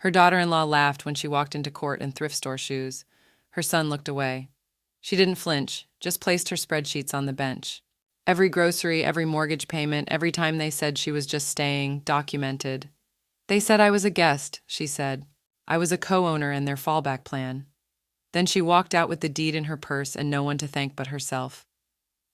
Her daughter-in-law laughed when she walked into court in thrift store shoes. Her son looked away. She didn't flinch, just placed her spreadsheets on the bench. Every grocery, every mortgage payment, every time they said she was just staying, documented. They said I was a guest, she said. I was a co-owner in their fallback plan. Then she walked out with the deed in her purse and no one to thank but herself.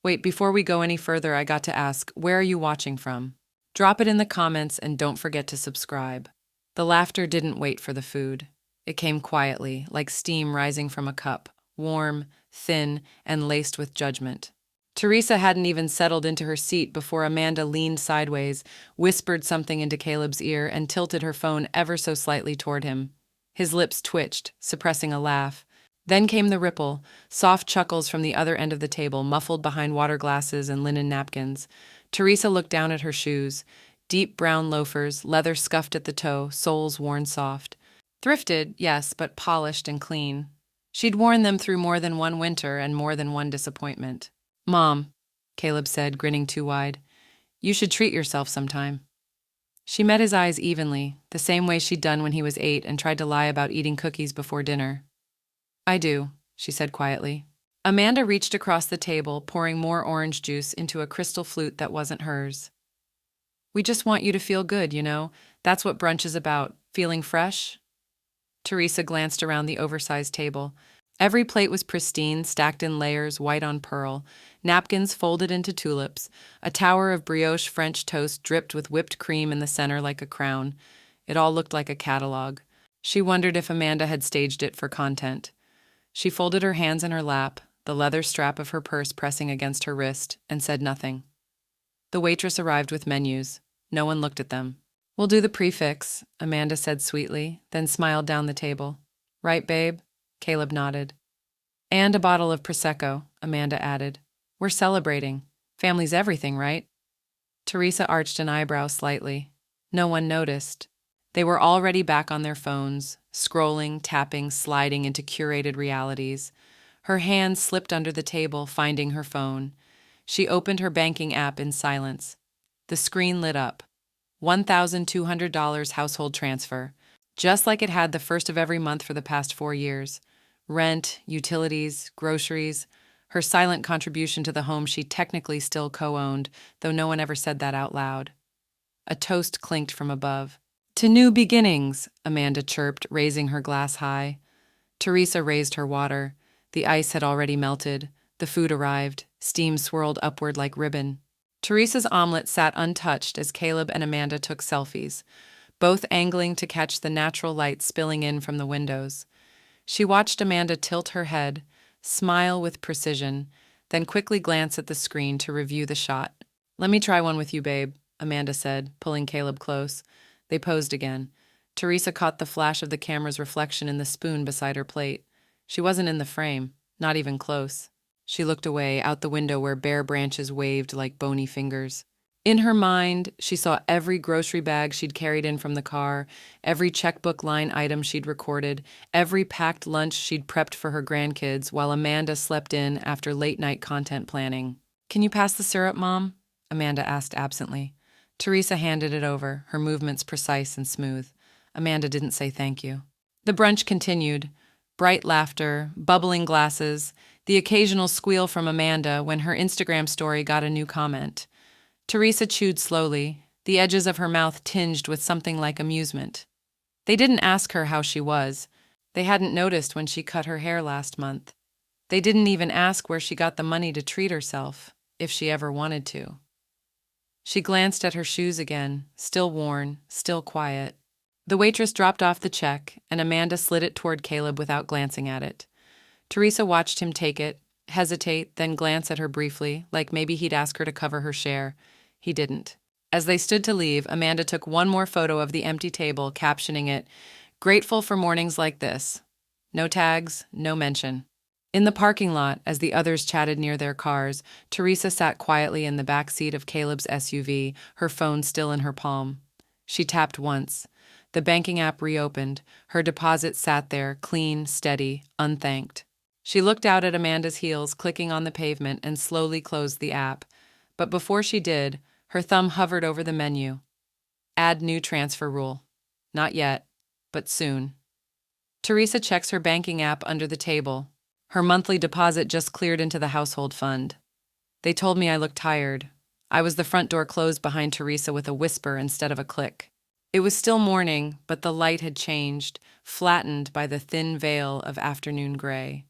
Wait, before we go any further, I got to ask, where are you watching from? Drop it in the comments and don't forget to subscribe. The laughter didn't wait for the food. It came quietly, like steam rising from a cup, warm, thin, and laced with judgment. Teresa hadn't even settled into her seat before Amanda leaned sideways, whispered something into Caleb's ear, and tilted her phone ever so slightly toward him. His lips twitched, suppressing a laugh. Then came the ripple, soft chuckles from the other end of the table, muffled behind water glasses and linen napkins. Teresa looked down at her shoes, deep brown loafers, leather scuffed at the toe, soles worn soft. Thrifted, yes, but polished and clean. She'd worn them through more than one winter and more than one disappointment. "Mom," Caleb said, grinning too wide, "you should treat yourself sometime." She met his eyes evenly, the same way she'd done when he was 8 and tried to lie about eating cookies before dinner. "I do," she said quietly. Amanda reached across the table, pouring more orange juice into a crystal flute that wasn't hers. "We just want you to feel good, you know? That's what brunch is about, feeling fresh." Teresa glanced around the oversized table. Every plate was pristine, stacked in layers, white on pearl, napkins folded into tulips, a tower of brioche French toast dripped with whipped cream in the center like a crown. It all looked like a catalog. She wondered if Amanda had staged it for content. She folded her hands in her lap, the leather strap of her purse pressing against her wrist, and said nothing. The waitress arrived with menus. No one looked at them. "We'll do the prefix," Amanda said sweetly, then smiled down the table. "Right, babe?" Caleb nodded. "And a bottle of Prosecco," Amanda added. "We're celebrating. Family's everything, right?" Teresa arched an eyebrow slightly. No one noticed. They were already back on their phones, scrolling, tapping, sliding into curated realities. Her hand slipped under the table, finding her phone. She opened her banking app in silence. The screen lit up. $1,200 household transfer, just like it had the first of every month for the past 4 years. Rent, utilities, groceries, her silent contribution to the home she technically still co-owned, though no one ever said that out loud. A toast clinked from above. "To new beginnings," Amanda chirped, raising her glass high. Teresa raised her water. The ice had already melted. The food arrived. Steam swirled upward like ribbon. Teresa's omelet sat untouched as Caleb and Amanda took selfies, both angling to catch the natural light spilling in from the windows. She watched Amanda tilt her head, smile with precision, then quickly glance at the screen to review the shot. "Let me try one with you, babe," Amanda said, pulling Caleb close. They posed again. Teresa caught the flash of the camera's reflection in the spoon beside her plate. She wasn't in the frame, not even close. She looked away, out the window where bare branches waved like bony fingers. In her mind, she saw every grocery bag she'd carried in from the car, every checkbook line item she'd recorded, every packed lunch she'd prepped for her grandkids while Amanda slept in after late-night content planning. "Can you pass the syrup, Mom?" Amanda asked absently. Teresa handed it over, her movements precise and smooth. Amanda didn't say thank you. The brunch continued. Bright laughter, bubbling glasses, the occasional squeal from Amanda when her Instagram story got a new comment. Teresa chewed slowly, the edges of her mouth tinged with something like amusement. They didn't ask her how she was. They hadn't noticed when she cut her hair last month. They didn't even ask where she got the money to treat herself, if she ever wanted to. She glanced at her shoes again, still worn, still quiet. The waitress dropped off the check, and Amanda slid it toward Caleb without glancing at it. Teresa watched him take it, hesitate, then glance at her briefly, like maybe he'd ask her to cover her share. He didn't. As they stood to leave, Amanda took one more photo of the empty table, captioning it, "Grateful for mornings like this." No tags, no mention. In the parking lot, as the others chatted near their cars, Teresa sat quietly in the back seat of Caleb's SUV, her phone still in her palm. She tapped once. The banking app reopened. Her deposit sat there, clean, steady, unthanked. She looked out at Amanda's heels, clicking on the pavement, and slowly closed the app. But before she did, her thumb hovered over the menu. Add new transfer rule. Not yet. but soon. Teresa checks her banking app under the table. Her monthly deposit just cleared into the household fund. They told me I looked tired. I was the front door closed behind Teresa with a whisper instead of a click. It was still morning, but the light had changed, flattened by the thin veil of afternoon gray.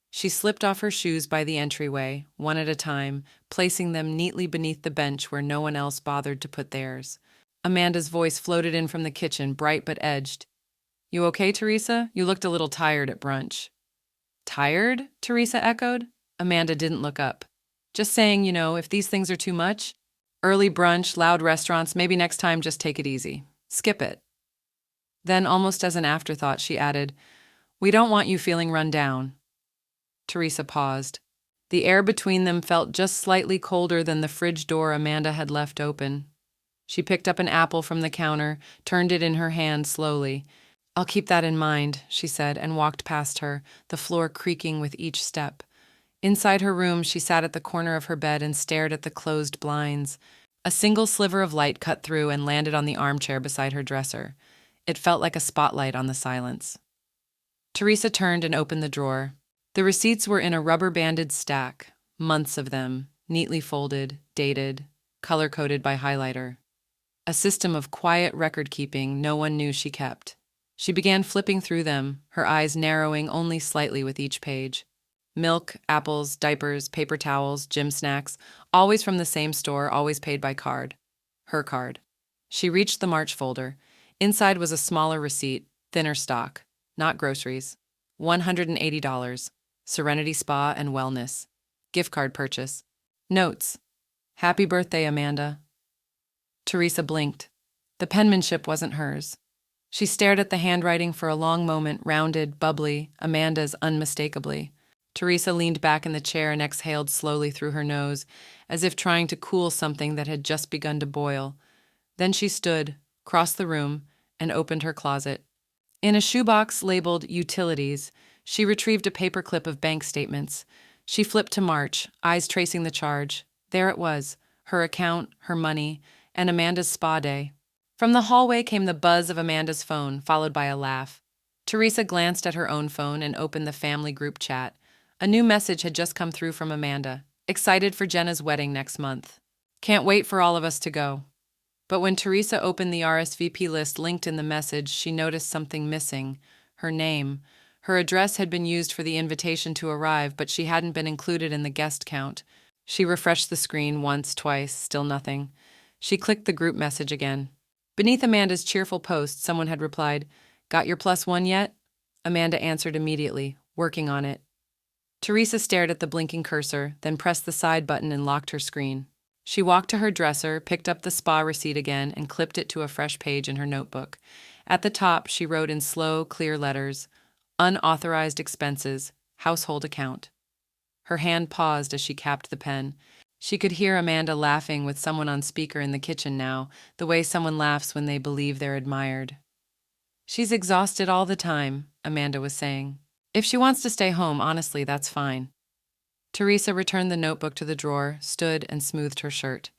She slipped off her shoes by the entryway, one at a time, placing them neatly beneath the bench where no one else bothered to put theirs. Amanda's voice floated in from the kitchen, bright but edged. "You okay, Teresa? You looked a little tired at brunch." "Tired?" Teresa echoed. Amanda didn't look up. "Just saying, if these things are too much. Early brunch, loud restaurants, maybe next time just take it easy. Skip it." Then, almost as an afterthought, she added, "We don't want you feeling run down." Teresa paused. The air between them felt just slightly colder than the fridge door Amanda had left open. She picked up an apple from the counter, turned it in her hand slowly. "I'll keep that in mind," she said, and walked past her, the floor creaking with each step. Inside her room, she sat at the corner of her bed and stared at the closed blinds. A single sliver of light cut through and landed on the armchair beside her dresser. It felt like a spotlight on the silence. Teresa turned and opened the drawer. The receipts were in a rubber-banded stack, months of them, neatly folded, dated, color-coded by highlighter. A system of quiet record-keeping no one knew she kept. She began flipping through them, her eyes narrowing only slightly with each page. Milk, apples, diapers, paper towels, gym snacks, always from the same store, always paid by card. Her card. She reached the March folder. Inside was a smaller receipt, thinner stock, not groceries. $180. Serenity Spa and Wellness. Gift card purchase. Notes. "Happy birthday, Amanda." Teresa blinked. The penmanship wasn't hers. She stared at the handwriting for a long moment, rounded, bubbly, Amanda's unmistakably. Teresa leaned back in the chair and exhaled slowly through her nose, as if trying to cool something that had just begun to boil. Then she stood, crossed the room, and opened her closet. In a shoebox labeled Utilities, she retrieved a paperclip of bank statements. She flipped to March, eyes tracing the charge. There it was, her account, her money, and Amanda's spa day. From the hallway came the buzz of Amanda's phone, followed by a laugh. Teresa glanced at her own phone and opened the family group chat. A new message had just come through from Amanda. "Excited for Jenna's wedding next month. Can't wait for all of us to go." But when Teresa opened the RSVP list linked in the message, she noticed something missing. Her name. Her address had been used for the invitation to arrive, but she hadn't been included in the guest count. She refreshed the screen once, twice, still nothing. She clicked the group message again. Beneath Amanda's cheerful post, someone had replied, "Got your +1 yet?" Amanda answered immediately, "Working on it." Teresa stared at the blinking cursor, then pressed the side button and locked her screen. She walked to her dresser, picked up the spa receipt again, and clipped it to a fresh page in her notebook. At the top, she wrote in slow, clear letters, "Unauthorized expenses, household account." Her hand paused as she capped the pen. She could hear Amanda laughing with someone on speaker in the kitchen now, the way someone laughs when they believe they're admired. "She's exhausted all the time," Amanda was saying. "If she wants to stay home, honestly, that's fine." Teresa returned the notebook to the drawer, stood, and smoothed her shirt.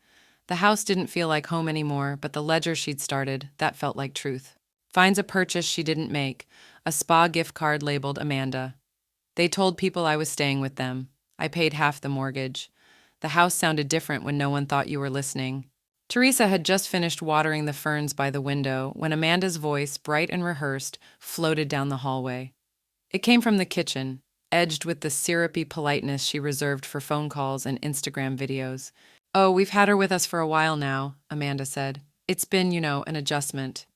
The house didn't feel like home anymore, but the ledger she'd started, that felt like truth. Finds a purchase she didn't make, a spa gift card labeled Amanda. They told people I was staying with them. I paid half the mortgage. The house sounded different when no one thought you were listening. Teresa had just finished watering the ferns by the window when Amanda's voice, bright and rehearsed, floated down the hallway. It came from the kitchen, edged with the syrupy politeness she reserved for phone calls and Instagram videos. "Oh, we've had her with us for a while now," Amanda said. "It's been, an adjustment."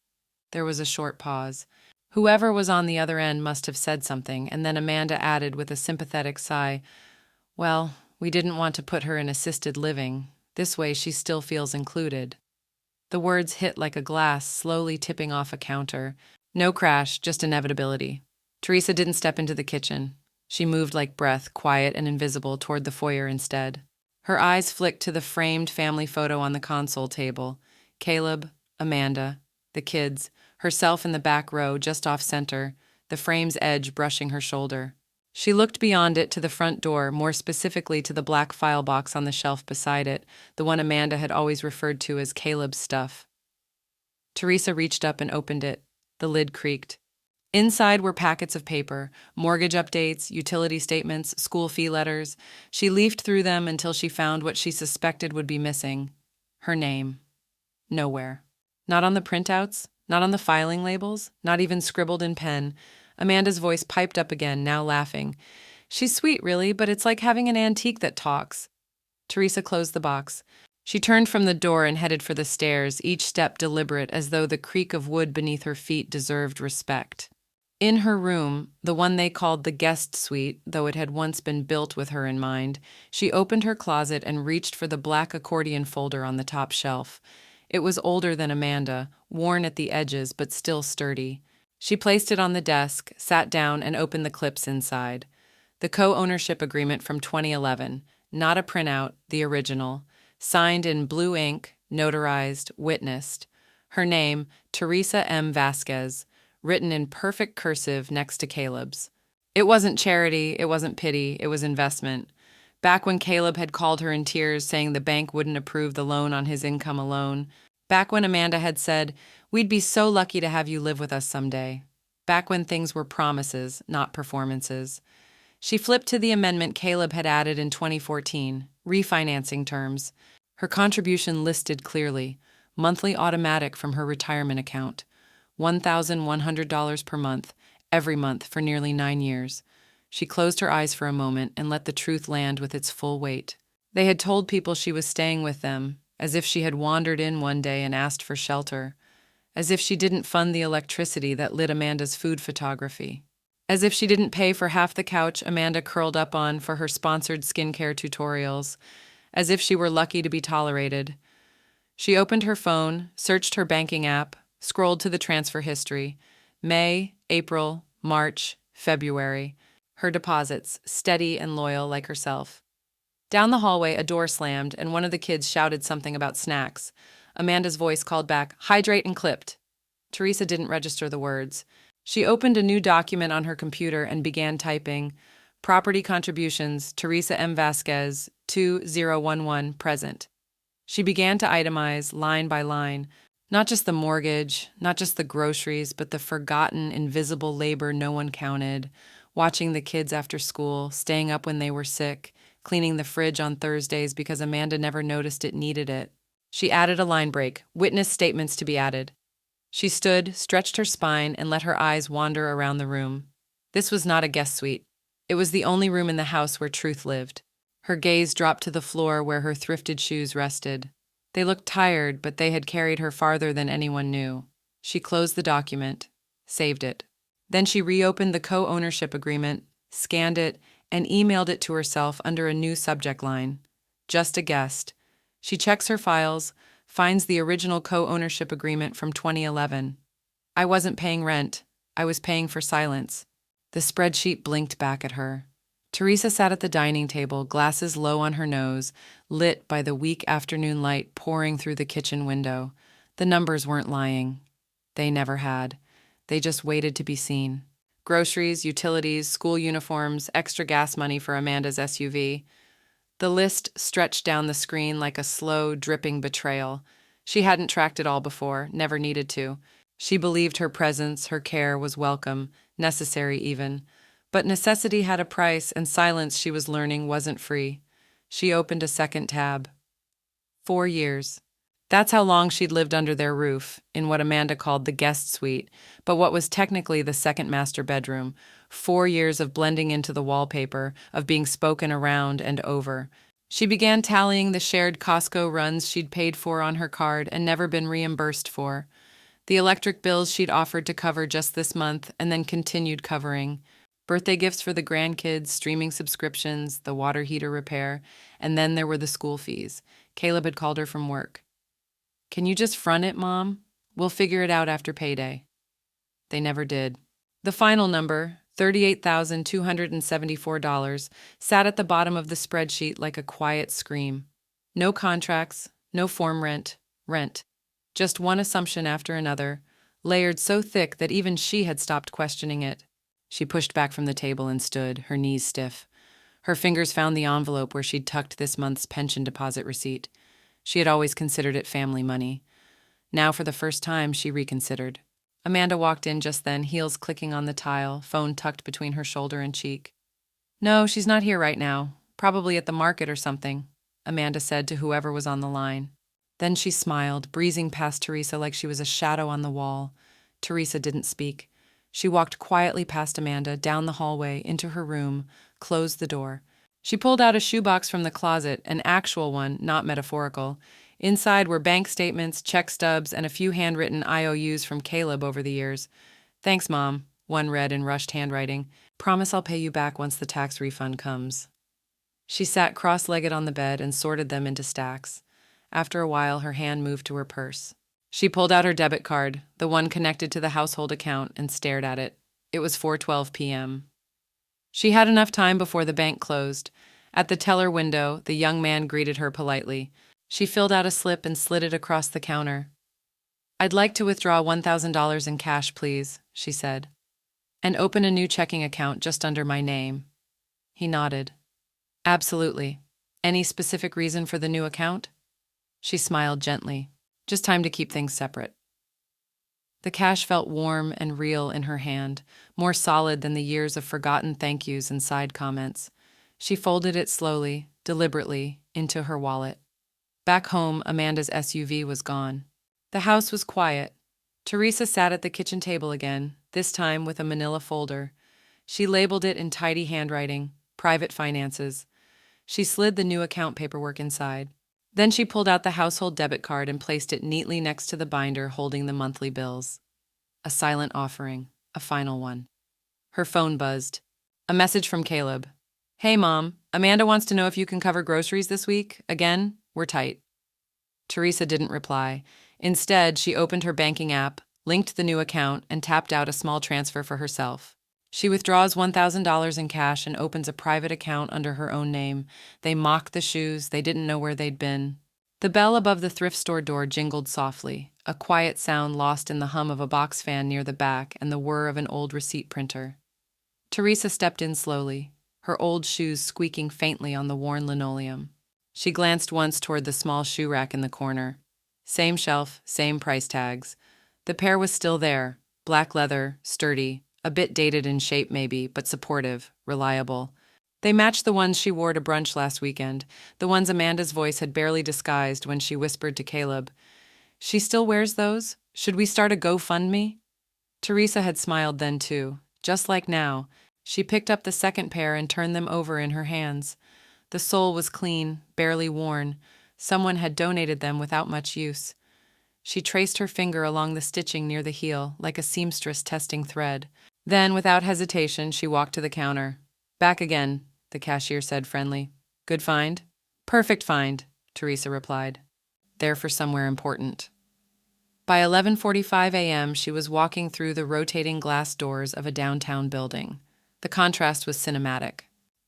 There was a short pause. Whoever was on the other end must have said something, and then Amanda added with a sympathetic sigh, "Well, we didn't want to put her in assisted living. This way she still feels included." The words hit like a glass, slowly tipping off a counter. No crash, just inevitability. Teresa didn't step into the kitchen. She moved like breath, quiet and invisible, toward the foyer instead. Her eyes flicked to the framed family photo on the console table. Caleb, Amanda, the kids, herself in the back row, just off center, the frame's edge brushing her shoulder. She looked beyond it to the front door, more specifically to the black file box on the shelf beside it, the one Amanda had always referred to as Caleb's stuff. Teresa reached up and opened it. The lid creaked. Inside were packets of paper, mortgage updates, utility statements, school fee letters. She leafed through them until she found what she suspected would be missing. Her name. Nowhere. Not on the printouts, not on the filing labels, not even scribbled in pen. Amanda's voice piped up again, now laughing. She's sweet, really, but it's like having an antique that talks. Teresa closed the box. She turned from the door and headed for the stairs, each step deliberate, as though the creak of wood beneath her feet deserved respect. In her room, the one they called the guest suite, though it had once been built with her in mind, she opened her closet and reached for the black accordion folder on the top shelf. It was older than Amanda, worn at the edges but still sturdy. She placed it on the desk, sat down, and opened the clips inside. The co-ownership agreement from 2011, not a printout, the original, signed in blue ink, notarized, witnessed. Her name, Teresa M. Vasquez, written in perfect cursive next to Caleb's. It wasn't charity, it wasn't pity, it was investment. Back when Caleb had called her in tears saying the bank wouldn't approve the loan on his income alone. Back when Amanda had said, "We'd be so lucky to have you live with us someday." Back when things were promises, not performances. She flipped to the amendment Caleb had added in 2014, refinancing terms. Her contribution listed clearly, monthly automatic from her retirement account, $1,100 per month, every month for nearly 9 years. She closed her eyes for a moment and let the truth land with its full weight. They had told people she was staying with them, as if she had wandered in one day and asked for shelter, as if she didn't fund the electricity that lit Amanda's food photography, as if she didn't pay for half the couch Amanda curled up on for her sponsored skincare tutorials, as if she were lucky to be tolerated. She opened her phone, searched her banking app, scrolled to the transfer history. May, April, March, February. Her deposits, steady and loyal like herself. Down the hallway, a door slammed, and one of the kids shouted something about snacks. Amanda's voice called back, "Hydrate and clipped." Teresa didn't register the words. She opened a new document on her computer and began typing, "Property contributions, Teresa M. Vasquez, 2011, present." She began to itemize, line by line, not just the mortgage, not just the groceries, but the forgotten, invisible labor no one counted, watching the kids after school, staying up when they were sick, cleaning the fridge on Thursdays because Amanda never noticed it needed it. She added a line break, witness statements to be added. She stood, stretched her spine, and let her eyes wander around the room. This was not a guest suite. It was the only room in the house where truth lived. Her gaze dropped to the floor where her thrifted shoes rested. They looked tired, but they had carried her farther than anyone knew. She closed the document, saved it. Then she reopened the co-ownership agreement, scanned it, and emailed it to herself under a new subject line. Just a guest. She checks her files, finds the original co-ownership agreement from 2011. I wasn't paying rent. I was paying for silence. The spreadsheet blinked back at her. Teresa sat at the dining table, glasses low on her nose, lit by the weak afternoon light pouring through the kitchen window. The numbers weren't lying. They never had. They just waited to be seen. Groceries, utilities, school uniforms, extra gas money for Amanda's SUV. The list stretched down the screen like a slow, dripping betrayal. She hadn't tracked it all before, never needed to. She believed her presence, her care was welcome, necessary even. But necessity had a price, and silence, she was learning, wasn't free. She opened a second tab. 4 years. That's how long she'd lived under their roof, in what Amanda called the guest suite, but what was technically the second master bedroom. 4 years of blending into the wallpaper, of being spoken around and over. She began tallying the shared Costco runs she'd paid for on her card and never been reimbursed for. The electric bills she'd offered to cover just this month and then continued covering. Birthday gifts for the grandkids, streaming subscriptions, the water heater repair, and then there were the school fees. Caleb had called her from work. "Can you just front it, Mom? We'll figure it out after payday." They never did. The final number, $38,274, sat at the bottom of the spreadsheet like a quiet scream. No contracts, no form rent. Just one assumption after another, layered so thick that even she had stopped questioning it. She pushed back from the table and stood, her knees stiff. Her fingers found the envelope where she'd tucked this month's pension deposit receipt. She had always considered it family money. Now, for the first time, she reconsidered. Amanda walked in just then, heels clicking on the tile, phone tucked between her shoulder and cheek. "No, she's not here right now. Probably at the market or something," Amanda said to whoever was on the line. Then she smiled, breezing past Teresa like she was a shadow on the wall. Teresa didn't speak. She walked quietly past Amanda, down the hallway, into her room, closed the door. She pulled out a shoebox from the closet, an actual one, not metaphorical. Inside were bank statements, check stubs, and a few handwritten IOUs from Caleb over the years. "Thanks, Mom," one read in rushed handwriting. "Promise I'll pay you back once the tax refund comes." She sat cross-legged on the bed and sorted them into stacks. After a while, her hand moved to her purse. She pulled out her debit card, the one connected to the household account, and stared at it. It was 4:12 p.m. She had enough time before the bank closed. At the teller window, the young man greeted her politely. She filled out a slip and slid it across the counter. "I'd like to withdraw $1,000 in cash, please," she said, "and open a new checking account just under my name." He nodded. "Absolutely. Any specific reason for the new account?" She smiled gently. "Just time to keep things separate." The cash felt warm and real in her hand, more solid than the years of forgotten thank yous and side comments. She folded it slowly, deliberately, into her wallet. Back home, Amanda's SUV was gone. The house was quiet. Teresa sat at the kitchen table again, this time with a manila folder. She labeled it in tidy handwriting, "Private Finances." She slid the new account paperwork inside. Then she pulled out the household debit card and placed it neatly next to the binder holding the monthly bills. A silent offering, a final one. Her phone buzzed. A message from Caleb. "Hey, Mom, Amanda wants to know if you can cover groceries this week. Again, we're tight." Teresa didn't reply. Instead, she opened her banking app, linked the new account, and tapped out a small transfer for herself. She withdraws $1,000 in cash and opens a private account under her own name. They mocked the shoes. They didn't know where they'd been. The bell above the thrift store door jingled softly, a quiet sound lost in the hum of a box fan near the back and the whir of an old receipt printer. Teresa stepped in slowly, her old shoes squeaking faintly on the worn linoleum. She glanced once toward the small shoe rack in the corner. Same shelf, same price tags. The pair was still there, black leather, sturdy, a bit dated in shape maybe, but supportive, reliable. They matched the ones she wore to brunch last weekend, the ones Amanda's voice had barely disguised when she whispered to Caleb, "She still wears those? Should we start a GoFundMe?" Teresa had smiled then too, just like now. She picked up the second pair and turned them over in her hands. The sole was clean, barely worn. Someone had donated them without much use. She traced her finger along the stitching near the heel, like a seamstress testing thread. Then, without hesitation, she walked to the counter. "Back again," the cashier said friendly. "Good find?" "Perfect find," Teresa replied. "There for somewhere important." By 11:45 a.m., she was walking through the rotating glass doors of a downtown building. The contrast was cinematic.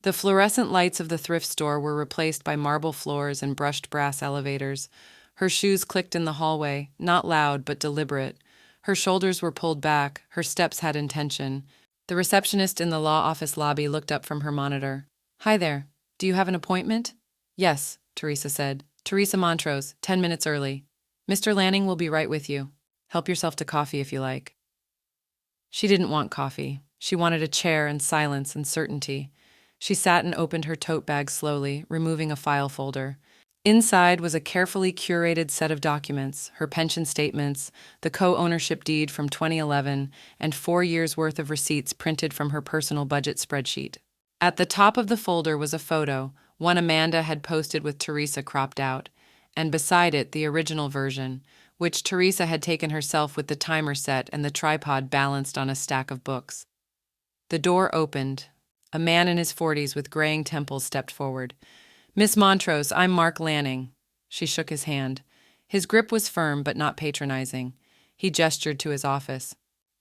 The fluorescent lights of the thrift store were replaced by marble floors and brushed brass elevators. Her shoes clicked in the hallway, not loud but deliberate. Her shoulders were pulled back, her steps had intention. The receptionist in the law office lobby looked up from her monitor. "Hi there. Do you have an appointment?" "Yes," Teresa said. "Teresa Montrose, 10 minutes early. Mr. Lanning will be right with you. Help yourself to coffee if you like." She didn't want coffee. She wanted a chair and silence and certainty. She sat and opened her tote bag slowly, removing a file folder. Inside was a carefully curated set of documents, her pension statements, the co-ownership deed from 2011, and 4 years' worth of receipts printed from her personal budget spreadsheet. At the top of the folder was a photo, one Amanda had posted with Teresa cropped out, and beside it the original version, which Teresa had taken herself with the timer set and the tripod balanced on a stack of books. The door opened. A man in his 40s with graying temples stepped forward. "Miss Montrose, I'm Mark Lanning." She shook his hand. His grip was firm but not patronizing. He gestured to his office.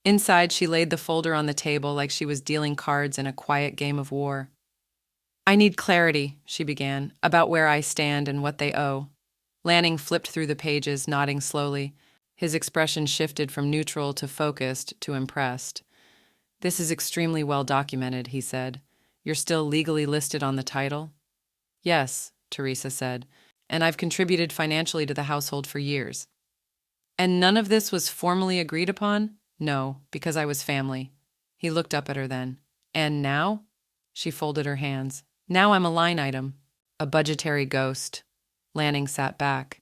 Inside, she laid the folder on the table like she was dealing cards in a quiet game of war. "I need clarity," she began, "about where I stand and what they owe." Lanning flipped through the pages, nodding slowly. His expression shifted from neutral to focused to impressed. "This is extremely well documented," he said. "You're still legally listed on the title?" "Yes," Teresa said, "and I've contributed financially to the household for years." "And none of this was formally agreed upon?" No, because I was family. He looked up at her then. And now? She folded her hands. Now I'm a line item. A budgetary ghost. Lanning sat back.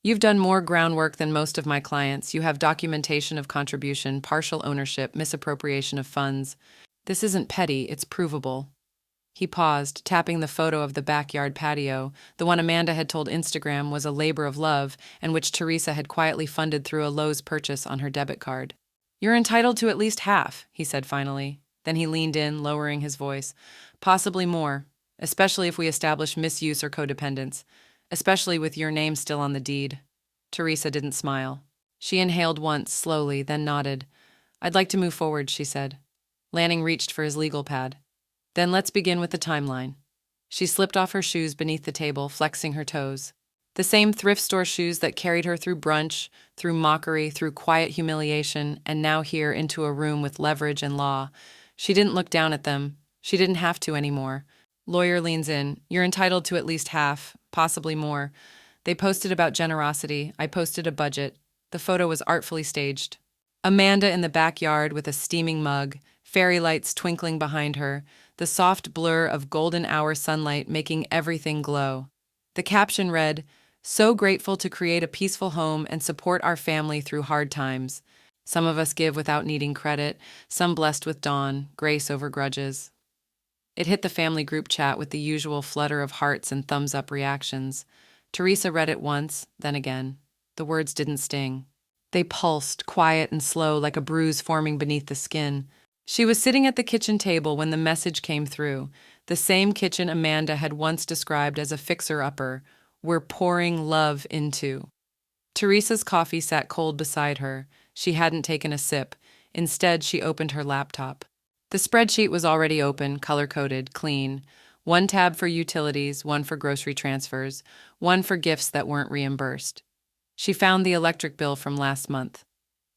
You've done more groundwork than most of my clients. You have documentation of contribution, partial ownership, misappropriation of funds. This isn't petty, it's provable. He paused, tapping the photo of the backyard patio, the one Amanda had told Instagram was a labor of love and which Teresa had quietly funded through a Lowe's purchase on her debit card. You're entitled to at least half, he said finally. Then he leaned in, lowering his voice. Possibly more, especially if we establish misuse or codependence, especially with your name still on the deed. Teresa didn't smile. She inhaled once, slowly, then nodded. I'd like to move forward, she said. Lanning reached for his legal pad. Then let's begin with the timeline. She slipped off her shoes beneath the table, flexing her toes. The same thrift store shoes that carried her through brunch, through mockery, through quiet humiliation, and now here into a room with leverage and law. She didn't look down at them. She didn't have to anymore. Lawyer leans in. You're entitled to at least half, possibly more. They posted about generosity. I posted a budget. The photo was artfully staged. Amanda in the backyard with a steaming mug, fairy lights twinkling behind her, the soft blur of golden hour sunlight making everything glow. The caption read, "So grateful to create a peaceful home and support our family through hard times. Some of us give without needing credit, some blessed with dawn, grace over grudges." It hit the family group chat with the usual flutter of hearts and thumbs-up reactions. Teresa read it once, then again. The words didn't sting. They pulsed, quiet and slow, like a bruise forming beneath the skin. She was sitting at the kitchen table when the message came through, the same kitchen Amanda had once described as a fixer-upper. We're pouring love into. Teresa's coffee sat cold beside her. She hadn't taken a sip. Instead, she opened her laptop. The spreadsheet was already open, color-coded, clean. One tab for utilities, one for grocery transfers, one for gifts that weren't reimbursed. She found the electric bill from last month.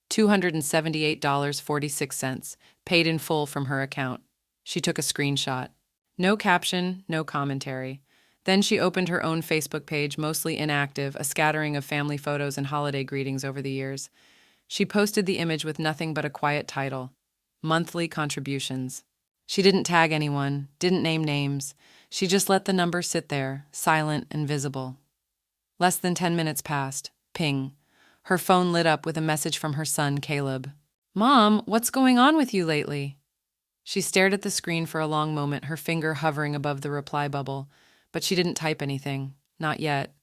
$278.46, paid in full from her account. She took a screenshot. No caption, no commentary. Then she opened her own Facebook page, mostly inactive, a scattering of family photos and holiday greetings over the years. She posted the image with nothing but a quiet title, Monthly Contributions. She didn't tag anyone, didn't name names. She just let the number sit there, silent and visible. Less than 10 minutes passed. Ping. Her phone lit up with a message from her son, Caleb. "Mom, what's going on with you lately?" She stared at the screen for a long moment, her finger hovering above the reply bubble, but she didn't type anything. Not yet.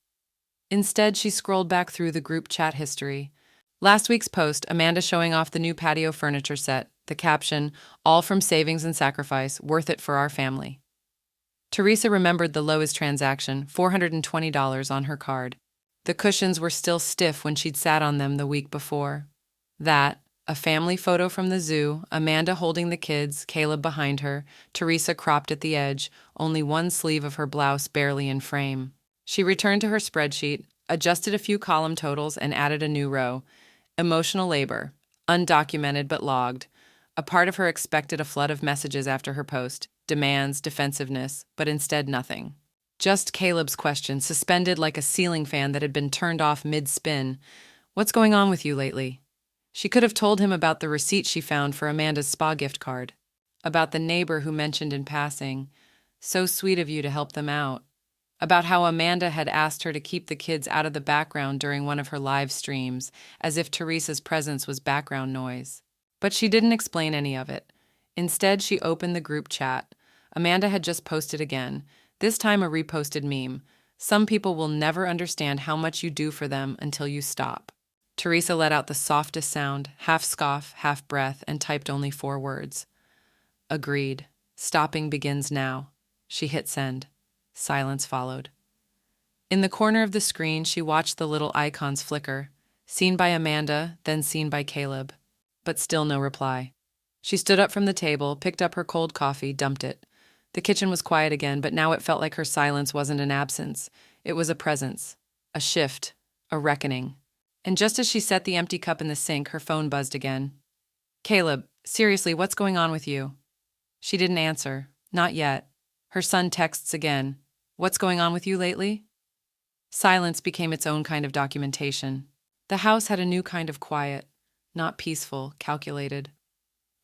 Instead, she scrolled back through the group chat history. Last week's post, Amanda showing off the new patio furniture set, the caption, "All from savings and sacrifice, worth it for our family." Teresa remembered the Lowe's transaction, $420 on her card. The cushions were still stiff when she'd sat on them the week before. That, a family photo from the zoo, Amanda holding the kids, Caleb behind her, Teresa cropped at the edge, only one sleeve of her blouse barely in frame. She returned to her spreadsheet, adjusted a few column totals, and added a new row. Emotional labor, undocumented but logged. A part of her expected a flood of messages after her post, demands, defensiveness, but instead nothing. Just Caleb's question, suspended like a ceiling fan that had been turned off mid-spin. "What's going on with you lately?" She could have told him about the receipt she found for Amanda's spa gift card, about the neighbor who mentioned in passing, "So sweet of you to help them out," about how Amanda had asked her to keep the kids out of the background during one of her live streams, as if Teresa's presence was background noise. But she didn't explain any of it. Instead, she opened the group chat. Amanda had just posted again, this time a reposted meme. "Some people will never understand how much you do for them until you stop." Teresa let out the softest sound, half scoff, half breath, and typed only 4 words. "Agreed. Stopping begins now." She hit send. Silence followed. In the corner of the screen, she watched the little icons flicker, seen by Amanda, then seen by Caleb. But still no reply. She stood up from the table, picked up her cold coffee, dumped it. The kitchen was quiet again, but now it felt like her silence wasn't an absence. It was a presence, a shift, a reckoning. And just as she set the empty cup in the sink, her phone buzzed again. "Caleb, seriously, what's going on with you?" She didn't answer. Not yet. Her son texts again. "What's going on with you lately?" Silence became its own kind of documentation. The house had a new kind of quiet. not peaceful, calculated.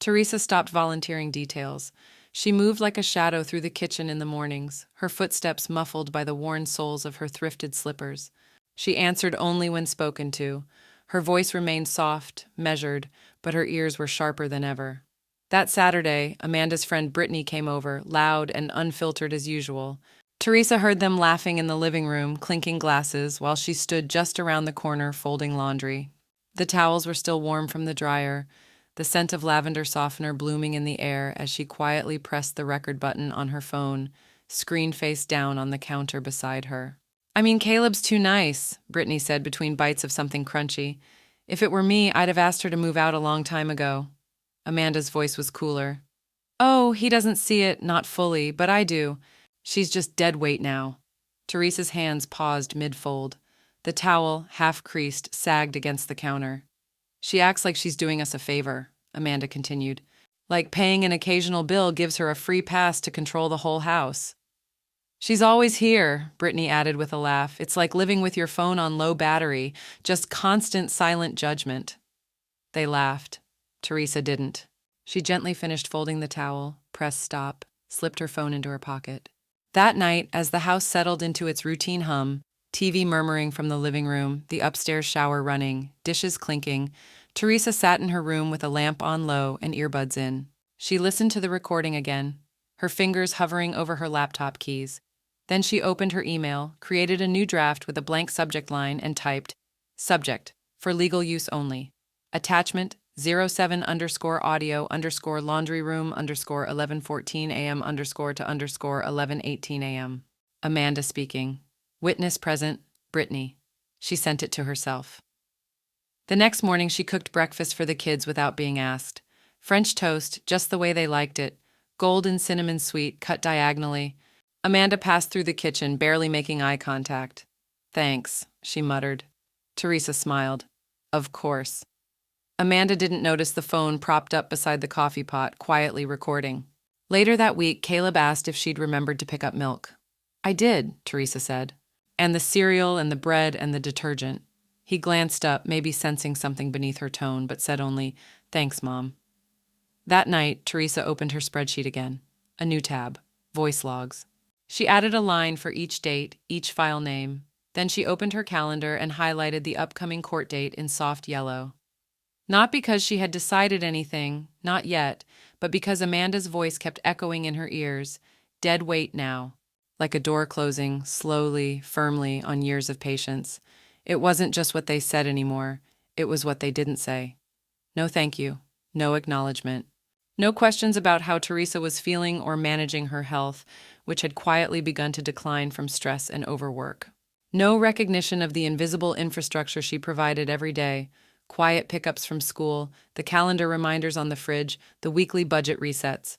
Teresa stopped volunteering details. She moved like a shadow through the kitchen in the mornings, her footsteps muffled by the worn soles of her thrifted slippers. She answered only when spoken to. Her voice remained soft, measured, but her ears were sharper than ever. That Saturday, Amanda's friend Brittany came over, loud and unfiltered as usual. Teresa heard them laughing in the living room, clinking glasses, while she stood just around the corner folding laundry. The towels were still warm from the dryer, the scent of lavender softener blooming in the air as she quietly pressed the record button on her phone, screen face down on the counter beside her. "I mean, Caleb's too nice," Brittany said between bites of something crunchy. "If it were me, I'd have asked her to move out a long time ago." Amanda's voice was cooler. "Oh, he doesn't see it, not fully, but I do. She's just dead weight now." Teresa's hands paused mid-fold. The towel, half-creased, sagged against the counter. "She acts like she's doing us a favor," Amanda continued. "Like paying an occasional bill gives her a free pass to control the whole house." "She's always here," Brittany added with a laugh. "It's like living with your phone on low battery, just constant silent judgment." They laughed. Teresa didn't. She gently finished folding the towel, pressed stop, slipped her phone into her pocket. That night, as the house settled into its routine hum, TV murmuring from the living room, the upstairs shower running, dishes clinking, Teresa sat in her room with a lamp on low and earbuds in. She listened to the recording again, her fingers hovering over her laptop keys. Then she opened her email, created a new draft with a blank subject line, and typed, "Subject, for legal use only. Attachment, 07_audio_laundry room _11:14 a.m. _ 11:18 a.m. Amanda speaking. Witness present, Brittany. She sent it to herself. The next morning she cooked breakfast for the kids without being asked. French toast, just the way they liked it. Golden cinnamon sweet, cut diagonally. Amanda passed through the kitchen, barely making eye contact. "Thanks," she muttered. Teresa smiled. "Of course." Amanda didn't notice the phone propped up beside the coffee pot, quietly recording. Later that week, Caleb asked if she'd remembered to pick up milk. "I did," Teresa said. "And the cereal and the bread and the detergent." He glanced up, maybe sensing something beneath her tone, but said only, "Thanks, Mom." That night, Teresa opened her spreadsheet again. A new tab. Voice logs. She added a line for each date, each file name. Then she opened her calendar and highlighted the upcoming court date in soft yellow. Not because she had decided anything, not yet, but because Amanda's voice kept echoing in her ears, dead weight now, like a door closing, slowly, firmly, on years of patience. It wasn't just what they said anymore, it was what they didn't say. No thank you, no acknowledgement. No questions about how Teresa was feeling or managing her health, which had quietly begun to decline from stress and overwork. No recognition of the invisible infrastructure she provided every day. Quiet pickups from school, the calendar reminders on the fridge, the weekly budget resets.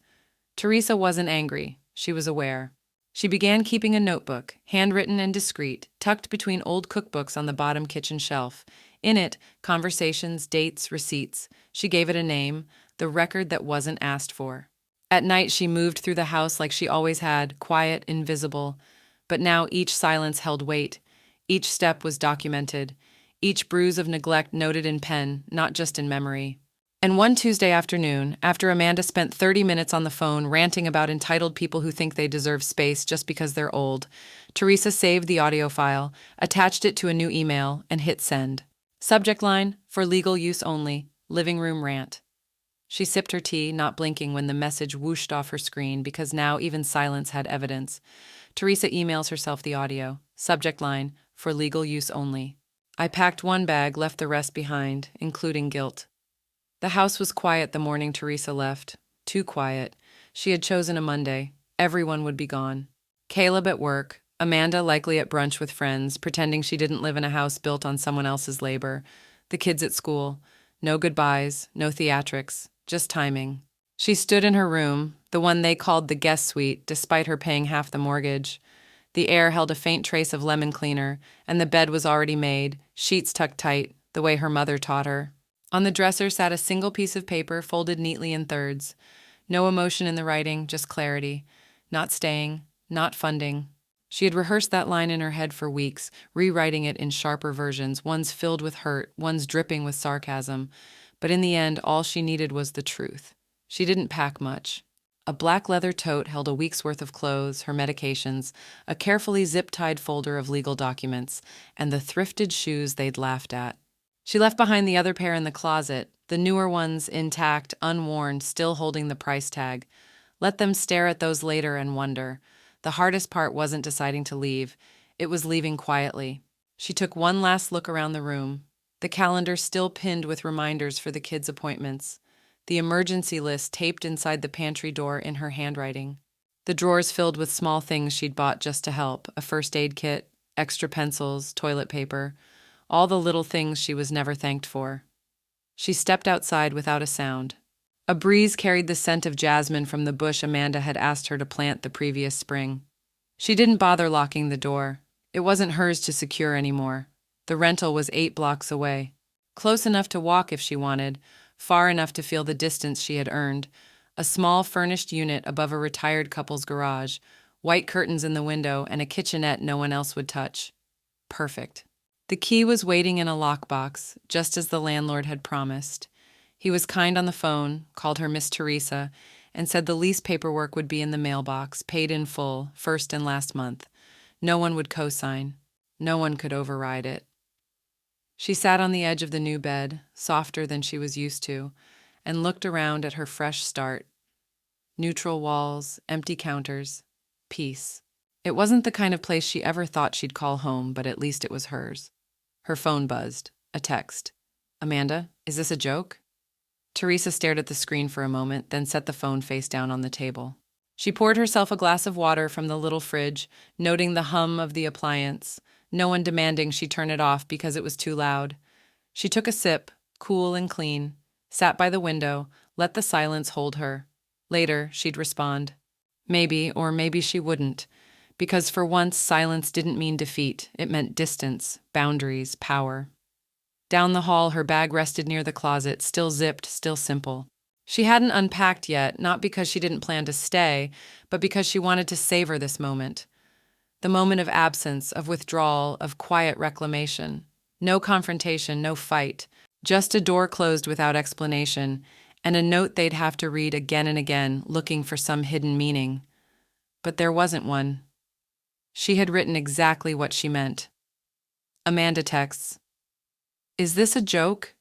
Teresa wasn't angry. She was aware. She began keeping a notebook, handwritten and discreet, tucked between old cookbooks on the bottom kitchen shelf. In it, conversations, dates, receipts. She gave it a name, the record that wasn't asked for. At night, she moved through the house like she always had, quiet, invisible. But now each silence held weight. Each step was documented. Each bruise of neglect noted in pen, not just in memory. And one Tuesday afternoon, after Amanda spent 30 minutes on the phone ranting about entitled people who think they deserve space just because they're old, Teresa saved the audio file, attached it to a new email, and hit send. Subject line, "For legal use only, living room rant." She sipped her tea, not blinking when the message whooshed off her screen because now even silence had evidence. Teresa emails herself the audio. Subject line, "For legal use only." "I packed one bag, left the rest behind, including guilt." The house was quiet the morning Teresa left. Too quiet. She had chosen a Monday. Everyone would be gone. Caleb at work, Amanda likely at brunch with friends, pretending she didn't live in a house built on someone else's labor. The kids at school. No goodbyes, no theatrics, just timing. She stood in her room, the one they called the guest suite, despite her paying half the mortgage. The air held a faint trace of lemon cleaner, and the bed was already made, sheets tucked tight, the way her mother taught her. On the dresser sat a single piece of paper folded neatly in thirds. No emotion in the writing, just clarity. Not staying, not funding. She had rehearsed that line in her head for weeks, rewriting it in sharper versions, ones filled with hurt, ones dripping with sarcasm. but in the end, all she needed was the truth. She didn't pack much. A black leather tote held a week's worth of clothes, her medications, a carefully zip-tied folder of legal documents, and the thrifted shoes they'd laughed at. She left behind the other pair in the closet, the newer ones intact, unworn, still holding the price tag. Let them stare at those later and wonder. The hardest part wasn't deciding to leave. It was leaving quietly. She took one last look around the room, the calendar still pinned with reminders for the kids' appointments, the emergency list taped inside the pantry door in her handwriting, the drawers filled with small things she'd bought just to help, a first aid kit, extra pencils, toilet paper, all the little things she was never thanked for. She stepped outside without a sound. A breeze carried the scent of jasmine from the bush Amanda had asked her to plant the previous spring. She didn't bother locking the door. It wasn't hers to secure anymore. The rental was 8 blocks away. Close enough to walk if she wanted, far enough to feel the distance she had earned. A small furnished unit above a retired couple's garage, white curtains in the window, and a kitchenette no one else would touch. Perfect. The key was waiting in a lockbox, just as the landlord had promised. He was kind on the phone, called her Miss Teresa, and said the lease paperwork would be in the mailbox, paid in full, first and last month. No one would co-sign. No one could override it. She sat on the edge of the new bed, softer than she was used to, and looked around at her fresh start. Neutral walls, empty counters, peace. It wasn't the kind of place she ever thought she'd call home, but at least it was hers. Her phone buzzed. A text. "Amanda, is this a joke?" Teresa stared at the screen for a moment, then set the phone face down on the table. She poured herself a glass of water from the little fridge, noting the hum of the appliance, no one demanding she turn it off because it was too loud. She took a sip, cool and clean, sat by the window, let the silence hold her. Later, she'd respond. Maybe, or maybe she wouldn't, because for once silence didn't mean defeat. It meant distance, boundaries, power. Down the hall, her bag rested near the closet, still zipped, still simple. She hadn't unpacked yet, not because she didn't plan to stay, but because she wanted to savor this moment. The moment of absence, of withdrawal, of quiet reclamation. No confrontation, no fight. Just a door closed without explanation, and a note they'd have to read again and again, looking for some hidden meaning. But there wasn't one. She had written exactly what she meant. Amanda texts, "Is this a joke?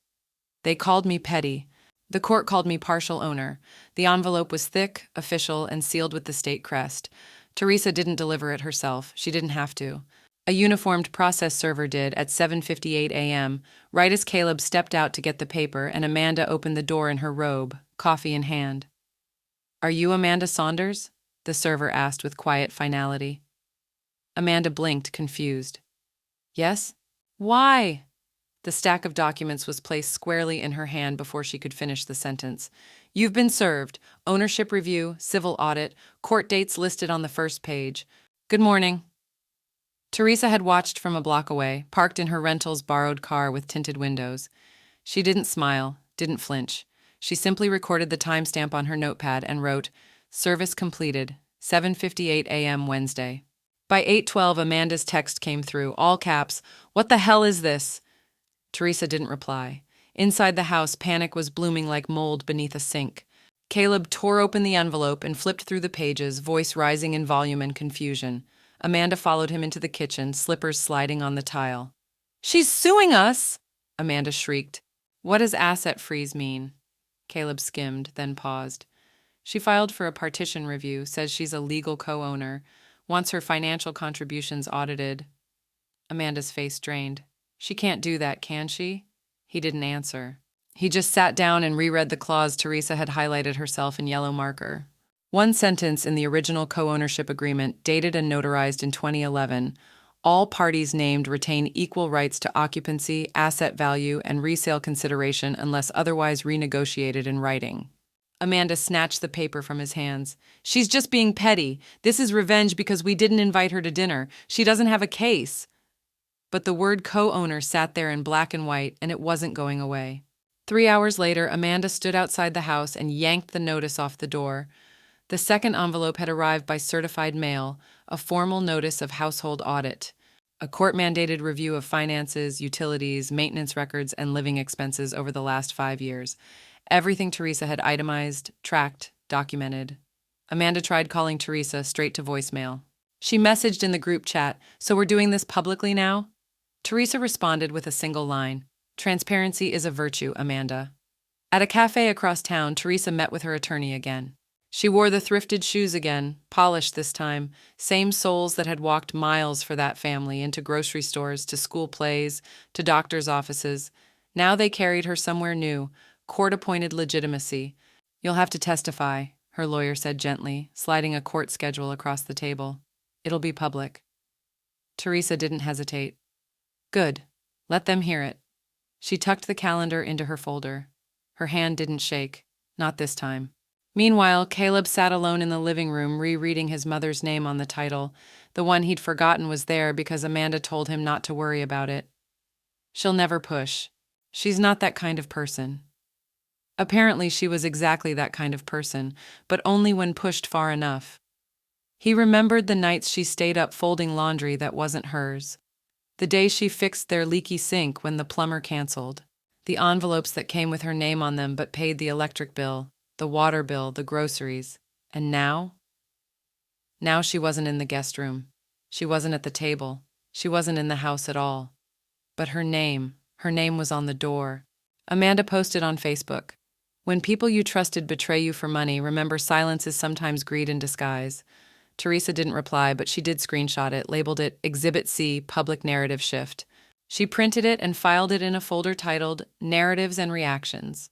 They called me petty. The court called me partial owner. The envelope was thick, official, and sealed with the state crest. Teresa didn't deliver it herself. She didn't have to. A uniformed process server did at 7:58 a.m., right as Caleb stepped out to get the paper and Amanda opened the door in her robe, coffee in hand. "Are you Amanda Saunders?" the server asked with quiet finality. Amanda blinked, confused. "Yes?" "Why?" The stack of documents was placed squarely in her hand before she could finish the sentence. "You've been served. Ownership review, civil audit, court dates listed on the first page. Good morning." Teresa had watched from a block away, parked in her rental's borrowed car with tinted windows. She didn't smile, didn't flinch. She simply recorded the timestamp on her notepad and wrote, "Service completed, 7:58 a.m. Wednesday." By 8:12, Amanda's text came through, all caps, "What the hell is this?" Teresa didn't reply. Inside the house, panic was blooming like mold beneath a sink. Caleb tore open the envelope and flipped through the pages, voice rising in volume and confusion. Amanda followed him into the kitchen, slippers sliding on the tile. "She's suing us!" Amanda shrieked. "What does asset freeze mean?" Caleb skimmed, then paused. "She filed for a partition review, says she's a legal co-owner, wants her financial contributions audited." Amanda's face drained. "She can't do that, can she?" He didn't answer. He just sat down and reread the clause Teresa had highlighted herself in yellow marker. One sentence in the original co-ownership agreement, dated and notarized in 2011, all parties named retain equal rights to occupancy, asset value, and resale consideration unless otherwise renegotiated in writing. Amanda snatched the paper from his hands. "She's just being petty. This is revenge because we didn't invite her to dinner. She doesn't have a case." But the word co-owner sat there in black and white, and it wasn't going away. 3 hours later, Amanda stood outside the house and yanked the notice off the door. The second envelope had arrived by certified mail, a formal notice of household audit. A court-mandated review of finances, utilities, maintenance records, and living expenses over the last 5 years. Everything Teresa had itemized, tracked, documented. Amanda tried calling Teresa straight to voicemail. She messaged in the group chat, "So we're doing this publicly now?" Teresa responded with a single line, "Transparency is a virtue, Amanda." At a cafe across town, Teresa met with her attorney again. She wore the thrifted shoes again, polished this time, same soles that had walked miles for that family into grocery stores, to school plays, to doctors' offices. Now they carried her somewhere new, court-appointed legitimacy. "You'll have to testify," her lawyer said gently, sliding a court schedule across the table. "It'll be public." Teresa didn't hesitate. "Good. Let them hear it." She tucked the calendar into her folder. Her hand didn't shake. Not this time. Meanwhile, Caleb sat alone in the living room rereading his mother's name on the title. The one he'd forgotten was there because Amanda told him not to worry about it. She'll never push. She's not that kind of person. Apparently, she was exactly that kind of person, but only when pushed far enough. He remembered the nights she stayed up folding laundry that wasn't hers. The day she fixed their leaky sink when the plumber canceled. The envelopes that came with her name on them but paid the electric bill, the water bill, the groceries. And now? Now she wasn't in the guest room. She wasn't at the table. She wasn't in the house at all. But her name was on the door. Amanda posted on Facebook, "When people you trusted betray you for money, remember silence is sometimes greed in disguise." Teresa didn't reply, but she did screenshot it, labeled it Exhibit C, Public Narrative Shift. She printed it and filed it in a folder titled Narratives and Reactions.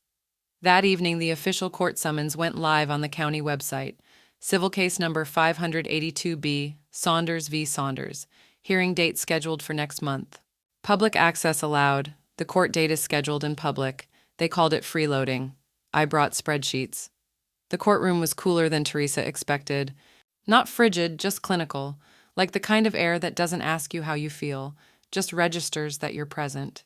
That evening, the official court summons went live on the county website. Civil case number 582B, Saunders v. Saunders. Hearing date scheduled for next month. Public access allowed. The court date is scheduled in public. They called it freeloading. I brought spreadsheets. The courtroom was cooler than Teresa expected. Not frigid, just clinical, like the kind of air that doesn't ask you how you feel, just registers that you're present.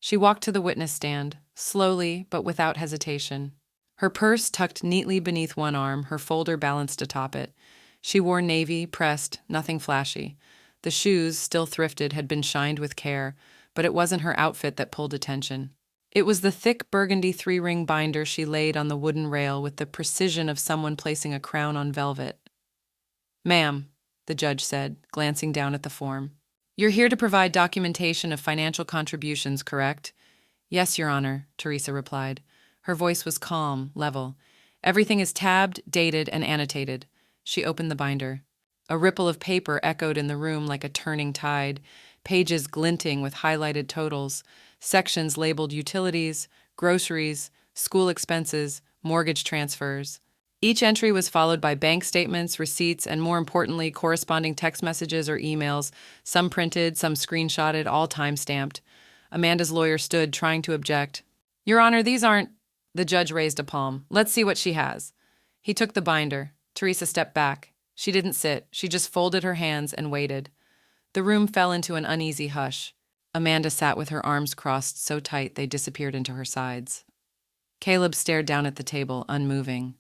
She walked to the witness stand, slowly but without hesitation. Her purse tucked neatly beneath one arm, her folder balanced atop it. She wore navy, pressed, nothing flashy. The shoes, still thrifted, had been shined with care, but it wasn't her outfit that pulled attention. It was the thick burgundy 3-ring binder she laid on the wooden rail with the precision of someone placing a crown on velvet. "Ma'am," the judge said, glancing down at the form. "You're here to provide documentation of financial contributions, correct?" "Yes, Your Honor," Teresa replied. Her voice was calm, level. "Everything is tabbed, dated, and annotated." She opened the binder. A ripple of paper echoed in the room like a turning tide, pages glinting with highlighted totals, sections labeled utilities, groceries, school expenses, mortgage transfers. Each entry was followed by bank statements, receipts, and more importantly, corresponding text messages or emails, some printed, some screenshotted, all time-stamped. Amanda's lawyer stood, trying to object. "Your Honor, these aren't—" The judge raised a palm. "Let's see what she has." He took the binder. Teresa stepped back. She didn't sit. She just folded her hands and waited. The room fell into an uneasy hush. Amanda sat with her arms crossed so tight they disappeared into her sides. Caleb stared down at the table, unmoving.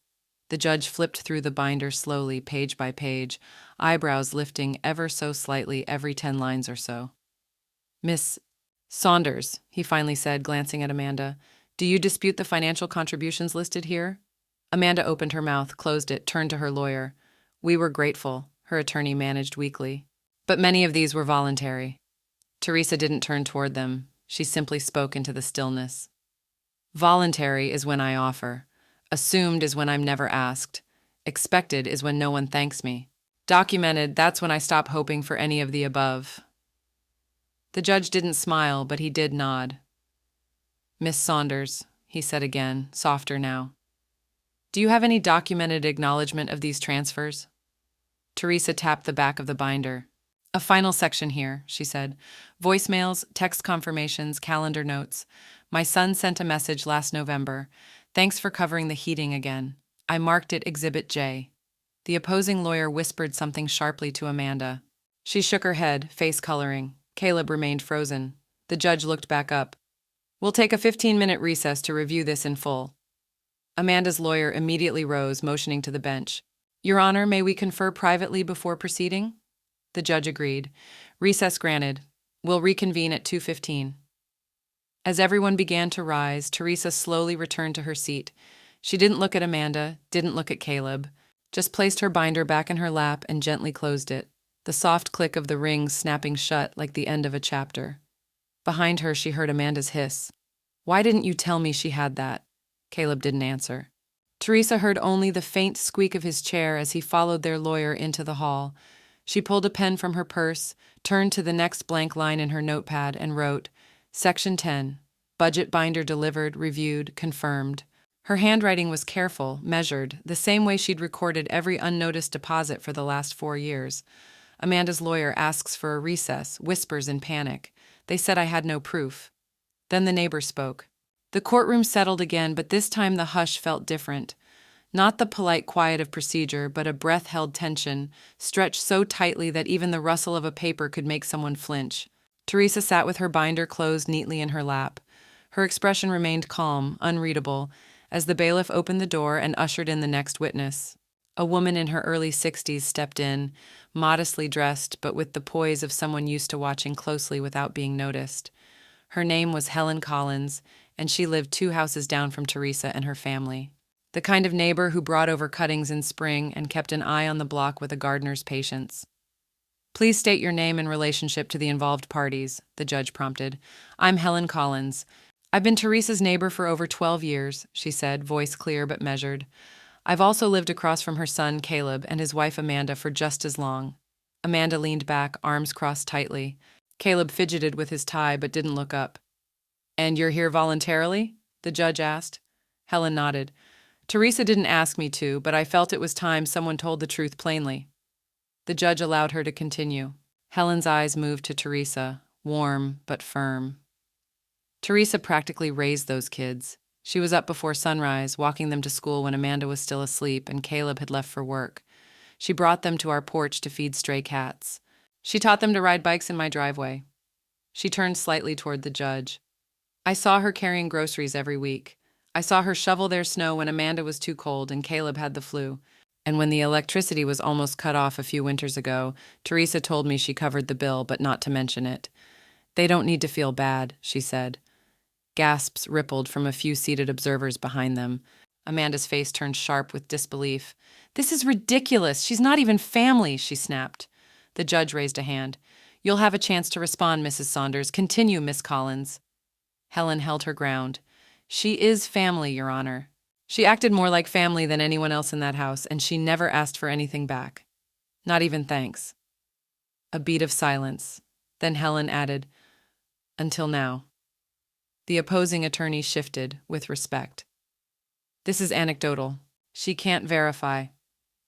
The judge flipped through the binder slowly, page by page, eyebrows lifting ever so slightly every 10 lines or so. "Miss Saunders," he finally said, glancing at Amanda, "do you dispute the financial contributions listed here?" Amanda opened her mouth, closed it, turned to her lawyer. "We were grateful," her attorney managed weakly. "But many of these were voluntary." Teresa didn't turn toward them. She simply spoke into the stillness. "Voluntary is when I offer. Assumed is when I'm never asked. Expected is when no one thanks me. Documented, that's when I stop hoping for any of the above." The judge didn't smile, but he did nod. "Miss Saunders," he said again, softer now. "Do you have any documented acknowledgement of these transfers?" Teresa tapped the back of the binder. "A final section here," she said. "Voicemails, text confirmations, calendar notes. My son sent a message last November. Thanks for covering the heating again. I marked it Exhibit J." The opposing lawyer whispered something sharply to Amanda. She shook her head, face coloring. Caleb remained frozen. The judge looked back up. "We'll take a 15-minute recess to review this in full." Amanda's lawyer immediately rose, motioning to the bench. "Your Honor, may we confer privately before proceeding?" The judge agreed. Recess granted. We'll reconvene at 2:15. As everyone began to rise, Teresa slowly returned to her seat. She didn't look at Amanda, didn't look at Caleb, just placed her binder back in her lap and gently closed it, the soft click of the rings snapping shut like the end of a chapter. Behind her, she heard Amanda's hiss. "Why didn't you tell me she had that?" Caleb didn't answer. Teresa heard only the faint squeak of his chair as he followed their lawyer into the hall. She pulled a pen from her purse, turned to the next blank line in her notepad, and wrote, Section 10, budget binder delivered, reviewed, confirmed. Her handwriting was careful, measured, the same way she'd recorded every unnoticed deposit for the last 4 years. Amanda's lawyer asks for a recess, whispers in panic. They said I had no proof. Then the neighbor spoke. The courtroom settled again, but this time the hush felt different. Not the polite quiet of procedure, but a breath-held tension, stretched so tightly that even the rustle of a paper could make someone flinch. Teresa sat with her binder closed neatly in her lap. Her expression remained calm, unreadable, as the bailiff opened the door and ushered in the next witness. A woman in her early 60s stepped in, modestly dressed but with the poise of someone used to watching closely without being noticed. Her name was Helen Collins, and she lived 2 houses down from Teresa and her family. The kind of neighbor who brought over cuttings in spring and kept an eye on the block with a gardener's patience. "Please state your name in relationship to the involved parties," the judge prompted. "I'm Helen Collins. I've been Teresa's neighbor for over 12 years, she said, voice clear but measured. I've also lived across from her son, Caleb, and his wife, Amanda, for just as long. Amanda leaned back, arms crossed tightly. Caleb fidgeted with his tie but didn't look up. "And you're here voluntarily?" the judge asked. Helen nodded. "Teresa didn't ask me to, but I felt it was time someone told the truth plainly." The judge allowed her to continue. Helen's eyes moved to Teresa, warm but firm. Teresa practically raised those kids. She was up before sunrise, walking them to school when Amanda was still asleep and Caleb had left for work. She brought them to our porch to feed stray cats. She taught them to ride bikes in my driveway. She turned slightly toward the judge. I saw her carrying groceries every week. I saw her shovel their snow when Amanda was too cold and Caleb had the flu. And when the electricity was almost cut off a few winters ago, Teresa told me she covered the bill, but not to mention it. "They don't need to feel bad," she said. Gasps rippled from a few seated observers behind them. Amanda's face turned sharp with disbelief. "This is ridiculous. She's not even family," she snapped. The judge raised a hand. "You'll have a chance to respond, Mrs. Saunders. Continue, Miss Collins." Helen held her ground. "She is family, Your Honor. She acted more like family than anyone else in that house, and she never asked for anything back. Not even thanks." A beat of silence. Then Helen added, "Until now." The opposing attorney shifted, with respect. "This is anecdotal. She can't verify."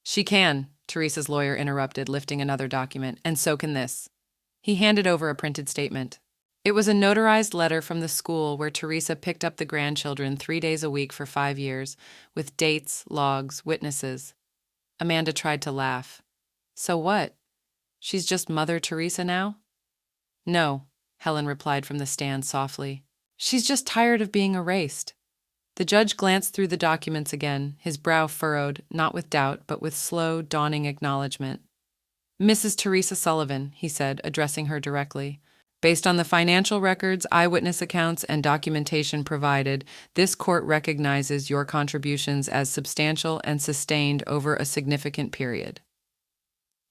"She can," Teresa's lawyer interrupted, lifting another document, "and so can this." He handed over a printed statement. It was a notarized letter from the school where Teresa picked up the grandchildren 3 days a week for 5 years, with dates, logs, witnesses. Amanda tried to laugh. "So what? She's just Mother Teresa now?" "No," Helen replied from the stand softly. "She's just tired of being erased." The judge glanced through the documents again, his brow furrowed, not with doubt, but with slow, dawning acknowledgement. "Mrs. Teresa Sullivan," he said, addressing her directly. "Based on the financial records, eyewitness accounts, and documentation provided, this court recognizes your contributions as substantial and sustained over a significant period."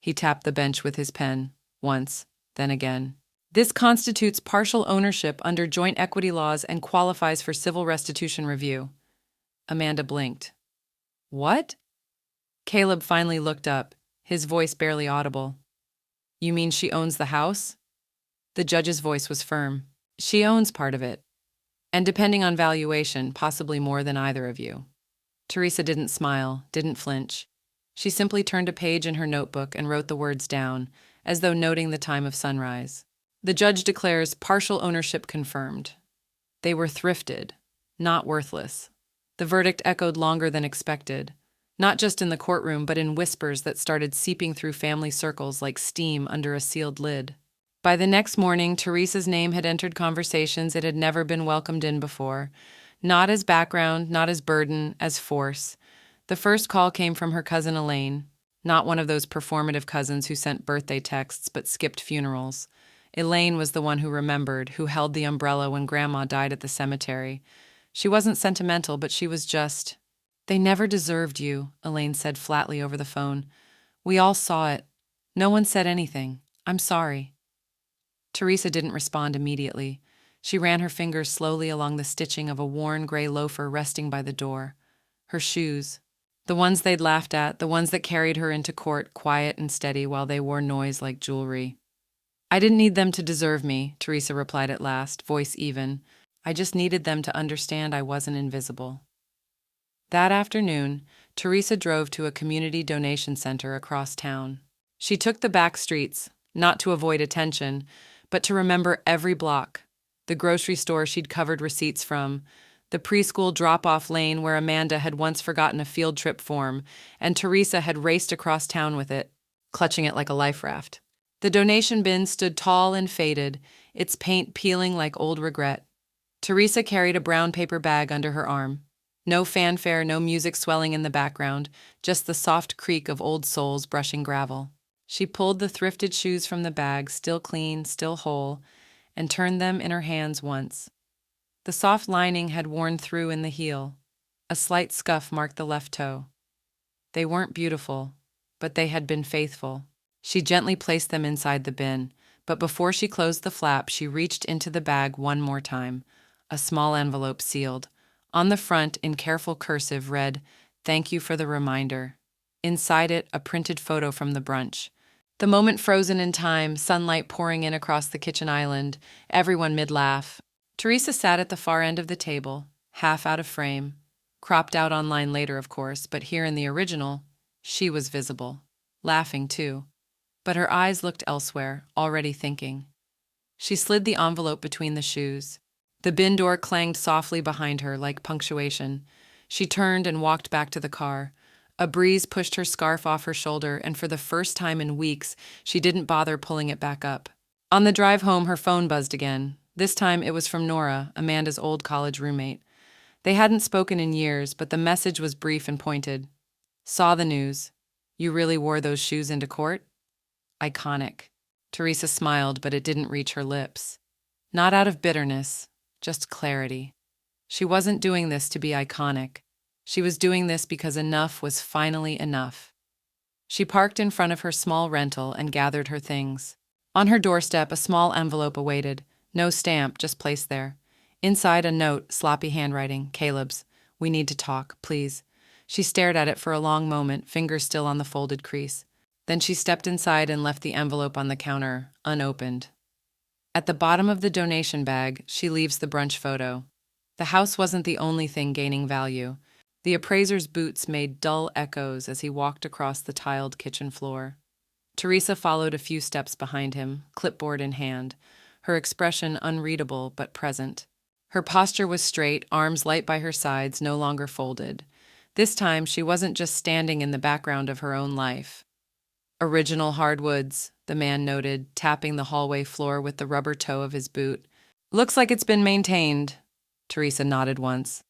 He tapped the bench with his pen, once, then again. "This constitutes partial ownership under joint equity laws and qualifies for civil restitution review." Amanda blinked. "What?" Caleb finally looked up, his voice barely audible. "You mean she owns the house?" The judge's voice was firm. "She owns part of it. And depending on valuation, possibly more than either of you." Teresa didn't smile, didn't flinch. She simply turned a page in her notebook and wrote the words down, as though noting the time of sunrise. "The judge declares partial ownership confirmed. They were thrifted, not worthless." The verdict echoed longer than expected, not just in the courtroom but in whispers that started seeping through family circles like steam under a sealed lid. By the next morning, Teresa's name had entered conversations it had never been welcomed in before, not as background, not as burden, as force. The first call came from her cousin Elaine. Not one of those performative cousins who sent birthday texts but skipped funerals. Elaine was the one who remembered, who held the umbrella when Grandma died at the cemetery. She wasn't sentimental, but she was just... They never deserved you, Elaine said flatly over the phone. We all saw it. No one said anything. I'm sorry. Teresa didn't respond immediately. She ran her fingers slowly along the stitching of a worn gray loafer resting by the door. Her shoes. The ones they'd laughed at, the ones that carried her into court quiet and steady while they wore noise like jewelry. I didn't need them to deserve me, Teresa replied at last, voice even. I just needed them to understand I wasn't invisible. That afternoon, Teresa drove to a community donation center across town. She took the back streets, not to avoid attention, but to remember every block. The grocery store she'd covered receipts from, the preschool drop-off lane where Amanda had once forgotten a field trip form, and Teresa had raced across town with it, clutching it like a life raft. The donation bin stood tall and faded, its paint peeling like old regret. Teresa carried a brown paper bag under her arm. No fanfare, no music swelling in the background, just the soft creak of old soles brushing gravel. She pulled the thrifted shoes from the bag, still clean, still whole, and turned them in her hands once. The soft lining had worn through in the heel. A slight scuff marked the left toe. They weren't beautiful, but they had been faithful. She gently placed them inside the bin, but before she closed the flap, she reached into the bag one more time. A small envelope sealed. On the front, in careful cursive, read, "Thank you for the reminder." Inside it, a printed photo from the brunch. The moment frozen in time, sunlight pouring in across the kitchen island, everyone mid-laugh. Teresa sat at the far end of the table, half out of frame. Cropped out online later, of course, but here in the original, she was visible. Laughing, too. But her eyes looked elsewhere, already thinking. She slid the envelope between the shoes. The bin door clanged softly behind her, like punctuation. She turned and walked back to the car. A breeze pushed her scarf off her shoulder, and for the first time in weeks, she didn't bother pulling it back up. On the drive home, her phone buzzed again. This time it was from Nora, Amanda's old college roommate. They hadn't spoken in years, but the message was brief and pointed. Saw the news. You really wore those shoes into court? Iconic. Teresa smiled, but it didn't reach her lips. Not out of bitterness, just clarity. She wasn't doing this to be iconic. She was doing this because enough was finally enough. She parked in front of her small rental and gathered her things. On her doorstep, a small envelope awaited. No stamp, just placed there. Inside, a note, sloppy handwriting, Caleb's. We need to talk, please. She stared at it for a long moment, fingers still on the folded crease. Then she stepped inside and left the envelope on the counter, unopened. At the bottom of the donation bag, she leaves the brunch photo. The house wasn't the only thing gaining value. The appraiser's boots made dull echoes as he walked across the tiled kitchen floor. Teresa followed a few steps behind him, clipboard in hand, her expression unreadable but present. Her posture was straight, arms light by her sides, no longer folded. This time, she wasn't just standing in the background of her own life. Original hardwoods, the man noted, tapping the hallway floor with the rubber toe of his boot. Looks like it's been maintained. Teresa nodded once.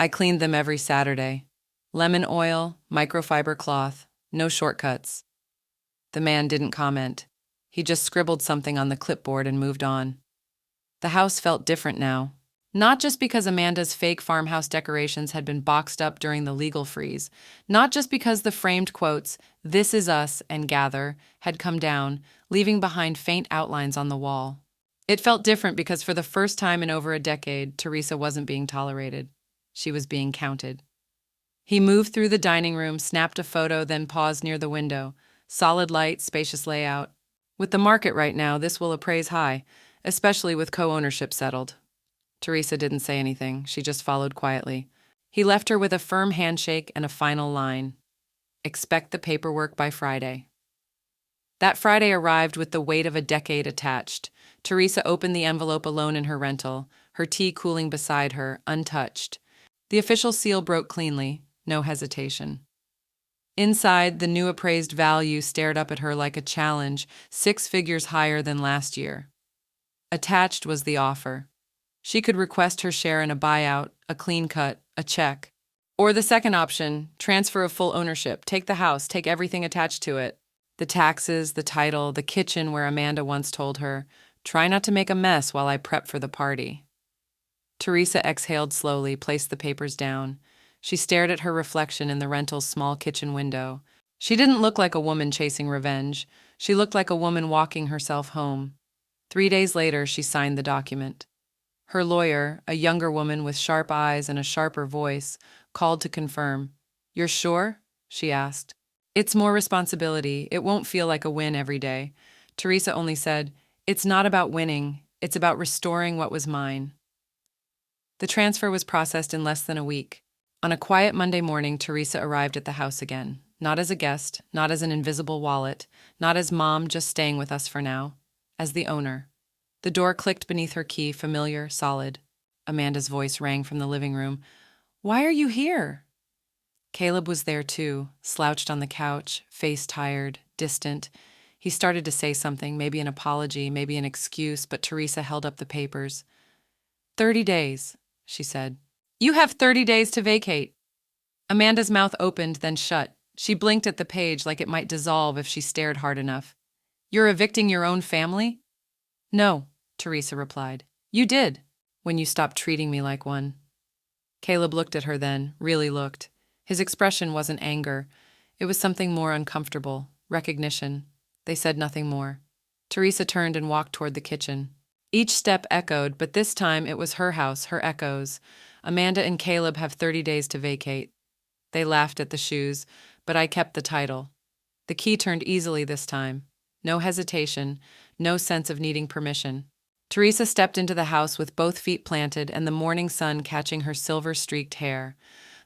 I cleaned them every Saturday. Lemon oil, microfiber cloth, no shortcuts. The man didn't comment. He just scribbled something on the clipboard and moved on. The house felt different now. Not just because Amanda's fake farmhouse decorations had been boxed up during the legal freeze. Not just because the framed quotes, "This is us" and "Gather" had come down, leaving behind faint outlines on the wall. It felt different because for the first time in over a decade, Teresa wasn't being tolerated. She was being counted. He moved through the dining room, snapped a photo, then paused near the window. Solid light, spacious layout. With the market right now, this will appraise high, especially with co-ownership settled. Teresa didn't say anything. She just followed quietly. He left her with a firm handshake and a final line. Expect the paperwork by Friday. That Friday arrived with the weight of a decade attached. Teresa opened the envelope alone in her rental, her tea cooling beside her, untouched. The official seal broke cleanly, no hesitation. Inside, the new appraised value stared up at her like a challenge, 6 figures higher than last year. Attached was the offer. She could request her share in a buyout, a clean cut, a check. Or the second option, transfer of full ownership. Take the house, take everything attached to it. The taxes, the title, the kitchen where Amanda once told her, "Try not to make a mess while I prep for the party." Teresa exhaled slowly, placed the papers down. She stared at her reflection in the rental's small kitchen window. She didn't look like a woman chasing revenge. She looked like a woman walking herself home. 3 days later, she signed the document. Her lawyer, a younger woman with sharp eyes and a sharper voice, called to confirm. "You're sure?" she asked. "It's more responsibility. It won't feel like a win every day." Teresa only said, "It's not about winning. It's about restoring what was mine." The transfer was processed in less than a week. On a quiet Monday morning, Teresa arrived at the house again. Not as a guest, not as an invisible wallet, not as mom just staying with us for now. As the owner. The door clicked beneath her key, familiar, solid. Amanda's voice rang from the living room. "Why are you here?" Caleb was there too, slouched on the couch, face tired, distant. He started to say something, maybe an apology, maybe an excuse, but Teresa held up the papers. 30 days, she said. "You have 30 days to vacate." Amanda's mouth opened, then shut. She blinked at the page like it might dissolve if she stared hard enough. "You're evicting your own family?" "No," Teresa replied. "You did, when you stopped treating me like one." Caleb looked at her then, really looked. His expression wasn't anger. It was something more uncomfortable, recognition. They said nothing more. Teresa turned and walked toward the kitchen. Each step echoed, but this time it was her house, her echoes. Amanda and Caleb have 30 days to vacate. They laughed at the shoes, but I kept the title. The key turned easily this time. No hesitation, no sense of needing permission. Teresa stepped into the house with both feet planted and the morning sun catching her silver-streaked hair.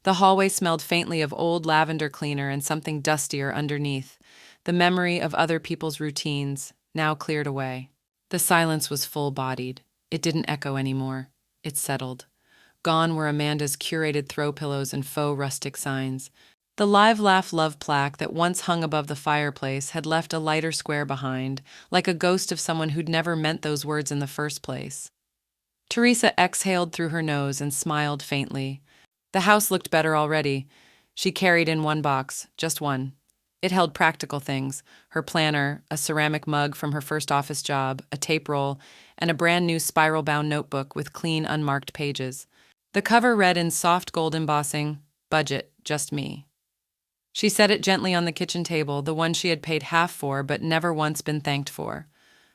The hallway smelled faintly of old lavender cleaner and something dustier underneath, the memory of other people's routines, now cleared away. The silence was full-bodied. It didn't echo anymore. It settled. Gone were Amanda's curated throw pillows and faux rustic signs. The Live Laugh Love plaque that once hung above the fireplace had left a lighter square behind, like a ghost of someone who'd never meant those words in the first place. Teresa exhaled through her nose and smiled faintly. The house looked better already. She carried in one box, just one. It held practical things, her planner, a ceramic mug from her first office job, a tape roll, and a brand new spiral-bound notebook with clean, unmarked pages. The cover read in soft gold embossing, "Budget, just me." She set it gently on the kitchen table, the one she had paid half for but never once been thanked for.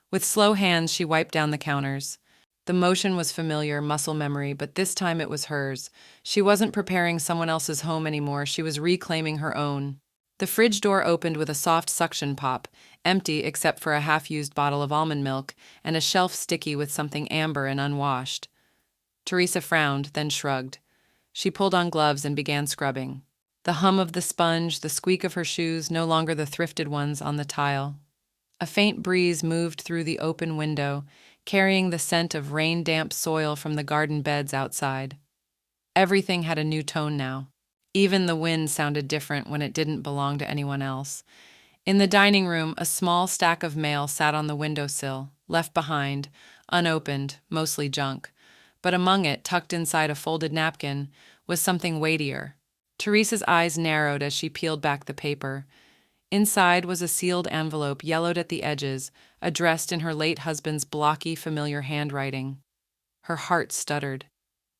With slow hands, she wiped down the counters. The motion was familiar, muscle memory, but this time it was hers. She wasn't preparing someone else's home anymore, she was reclaiming her own. The fridge door opened with a soft suction pop, empty except for a half-used bottle of almond milk and a shelf sticky with something amber and unwashed. Teresa frowned, then shrugged. She pulled on gloves and began scrubbing. The hum of the sponge, the squeak of her shoes, no longer the thrifted ones, on the tile. A faint breeze moved through the open window, carrying the scent of rain-damp soil from the garden beds outside. Everything had a new tone now. Even the wind sounded different when it didn't belong to anyone else. In the dining room, a small stack of mail sat on the windowsill, left behind, unopened, mostly junk. But among it, tucked inside a folded napkin, was something weightier. Teresa's eyes narrowed as she peeled back the paper. Inside was a sealed envelope, yellowed at the edges, addressed in her late husband's blocky, familiar handwriting. Her heart stuttered.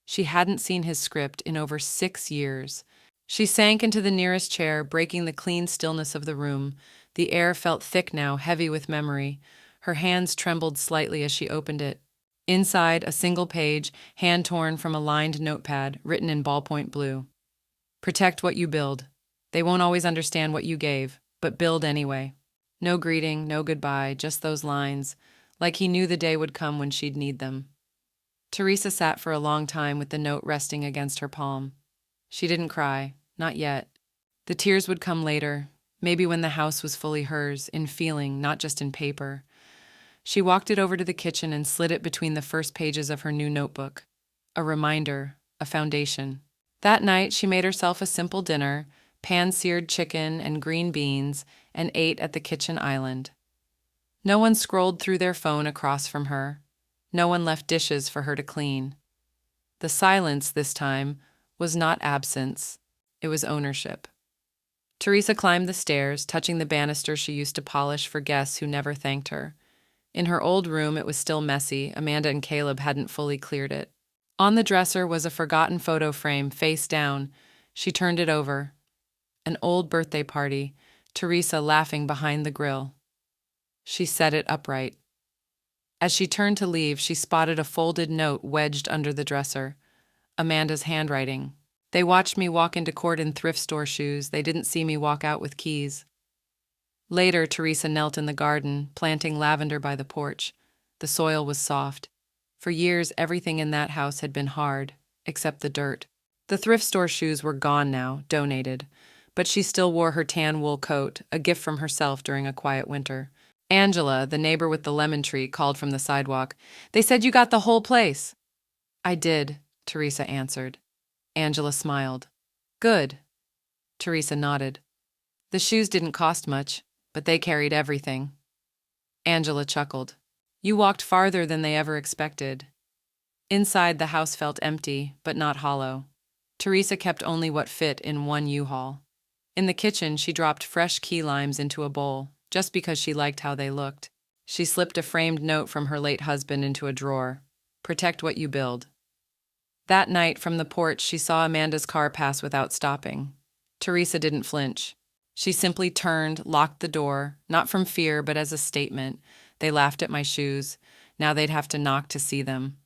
She hadn't seen his script in over 6 years. She sank into the nearest chair, breaking the clean stillness of the room. The air felt thick now, heavy with memory. Her hands trembled slightly as she opened it. Inside, a single page, hand-torn from a lined notepad, written in ballpoint blue. "Protect what you build. They won't always understand what you gave, but build anyway." No greeting, no goodbye, just those lines, like he knew the day would come when she'd need them. Teresa sat for a long time with the note resting against her palm. She didn't cry, not yet. The tears would come later, maybe when the house was fully hers, in feeling, not just in paper. She walked it over to the kitchen and slid it between the first pages of her new notebook. A reminder, a foundation. That night, she made herself a simple dinner, pan-seared chicken and green beans, and ate at the kitchen island. No one scrolled through their phone across from her. No one left dishes for her to clean. The silence, this time, was not absence. It was ownership. Teresa climbed the stairs, touching the banister she used to polish for guests who never thanked her. In her old room, it was still messy. Amanda and Caleb hadn't fully cleared it. On the dresser was a forgotten photo frame, face down. She turned it over. An old birthday party, Teresa laughing behind the grill. She set it upright. As she turned to leave, she spotted a folded note wedged under the dresser. Amanda's handwriting. They watched me walk into court in thrift store shoes. They didn't see me walk out with keys. Later, Teresa knelt in the garden, planting lavender by the porch. The soil was soft. For years, everything in that house had been hard, except the dirt. The thrift store shoes were gone now, donated, but she still wore her tan wool coat, a gift from herself during a quiet winter. Angela, the neighbor with the lemon tree, called from the sidewalk. "They said you got the whole place." "I did," Teresa answered. Angela smiled. "Good." Teresa nodded. The shoes didn't cost much, but they carried everything. Angela chuckled. "You walked farther than they ever expected." Inside, the house felt empty, but not hollow. Teresa kept only what fit in one U-Haul. In the kitchen, she dropped fresh key limes into a bowl, just because she liked how they looked. She slipped a framed note from her late husband into a drawer. "Protect what you build." That night, from the porch, she saw Amanda's car pass without stopping. Teresa didn't flinch. She simply turned, locked the door, not from fear, but as a statement. "They laughed at my shoes. Now they'd have to knock to see them."